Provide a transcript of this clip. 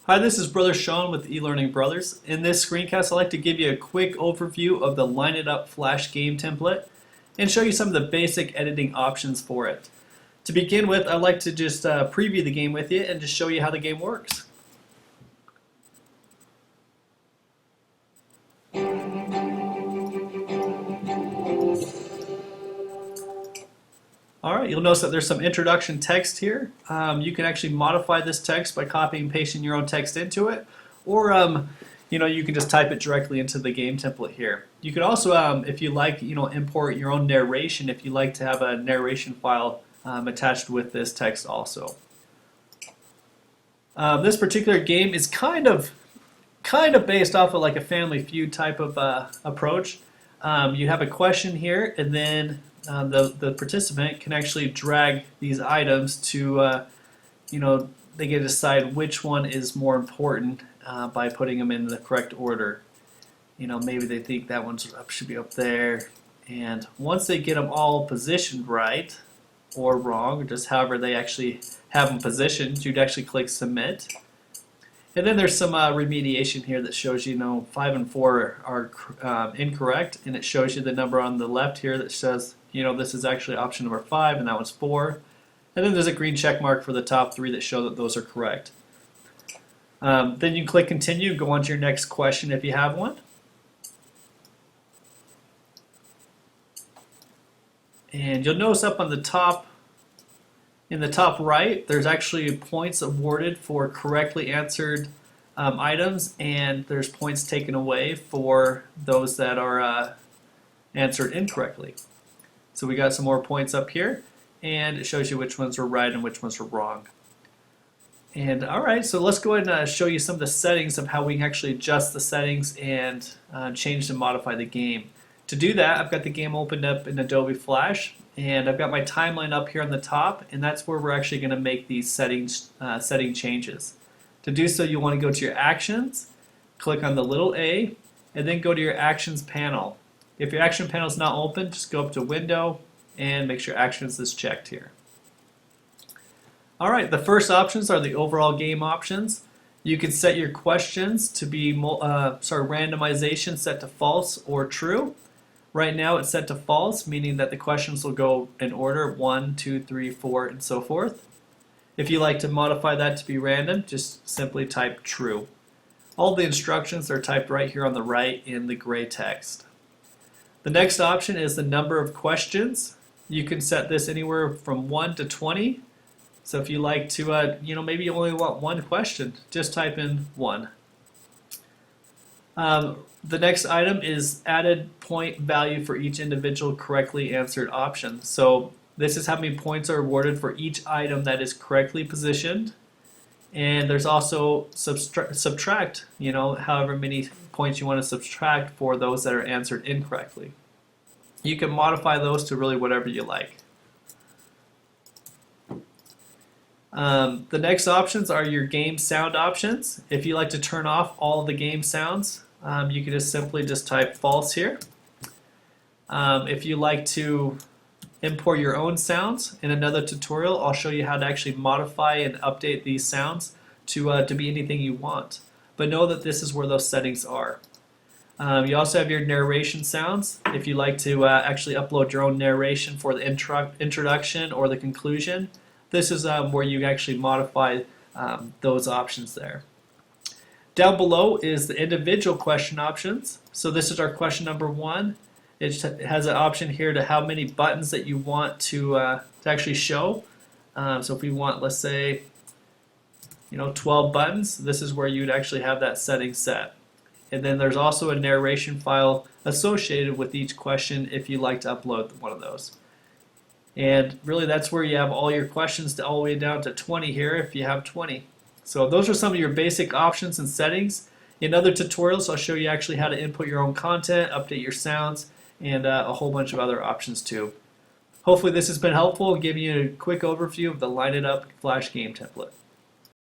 Hi, this is Brother Sean with eLearning Brothers. In this screencast, I'd like to give you a quick overview of the Line It Up Flash game template and show you some of the basic editing options for it. To begin with, I'd like to just preview the game with you and just show you how the game works. Alright, you'll notice that there's some introduction text here. You can actually modify this text by copying and pasting your own text into it, or you can just type it directly into the game template here. You could also, if you like, import your own narration if you like to have a narration file attached with this text also. This particular game is kind of based off of like a Family Feud type of approach. You have a question here, and then the participant can actually drag these items to, they get to decide which one is more important by putting them in the correct order. Maybe they think that one should be up there, and once they get them all positioned right or wrong, or just however they actually have them positioned, you'd actually click Submit. And then there's some remediation here that shows 5 and 4 are incorrect, and it shows you the number on the left here that says this is actually option number 5 and that one's 4. And then there's a green check mark for the top 3 that show that those are correct. Then you click Continue, go on to your next question if you have one. And you'll notice up on the top, in the top right, there's actually points awarded for correctly answered items, and there's points taken away for those that are answered incorrectly. So we got some more points up here, and it shows you which ones are right and which ones are wrong. And alright, so let's go ahead and show you some of the settings of how we can actually adjust the settings and change and modify the game. To do that, I've got the game opened up in Adobe Flash, and I've got my timeline up here on the top, and that's where we're actually going to make these setting changes. To do so, you want to go to your Actions, click on the little A, and then go to your Actions panel. If your Action panel is not open, just go up to Window and make sure Actions is checked here. Alright, the first options are the overall game options. You can set your questions to be randomization set to false or true. Right now it's set to false, meaning that the questions will go in order 1, 2, 3, 4, and so forth. If you like to modify that to be random, just simply type true. All the instructions are typed right here on the right in the gray text. The next option is the number of questions. You can set this anywhere from 1 to 20. So if you like to, maybe you only want one question, just type in 1. The next item is added point value for each individual correctly answered option. So this is how many points are awarded for each item that is correctly positioned. And there's also subtract, however many points you want to subtract for those that are answered incorrectly. You can modify those to really whatever you like. The next options are your game sound options. If you like to turn off all of the game sounds, you can just simply type false here. If you like to import your own sounds, in another tutorial I'll show you how to actually modify and update these sounds to be anything you want. But know that this is where those settings are. You also have your narration sounds. If you like to actually upload your own narration for the introduction or the conclusion, this is where you actually modify those options there. Down below is the individual question options. So this is our question number 1. It has an option here to how many buttons that you want to actually show. So if we want, let's say, 12 buttons, this is where you'd actually have that setting set. And then there's also a narration file associated with each question if you like to upload one of those. And really that's where you have all your questions all the way down to 20 here if you have 20. So those are some of your basic options and settings. In other tutorials I'll show you actually how to input your own content, update your sounds, and a whole bunch of other options too. Hopefully this has been helpful, giving you a quick overview of the Line It Up Flash game template.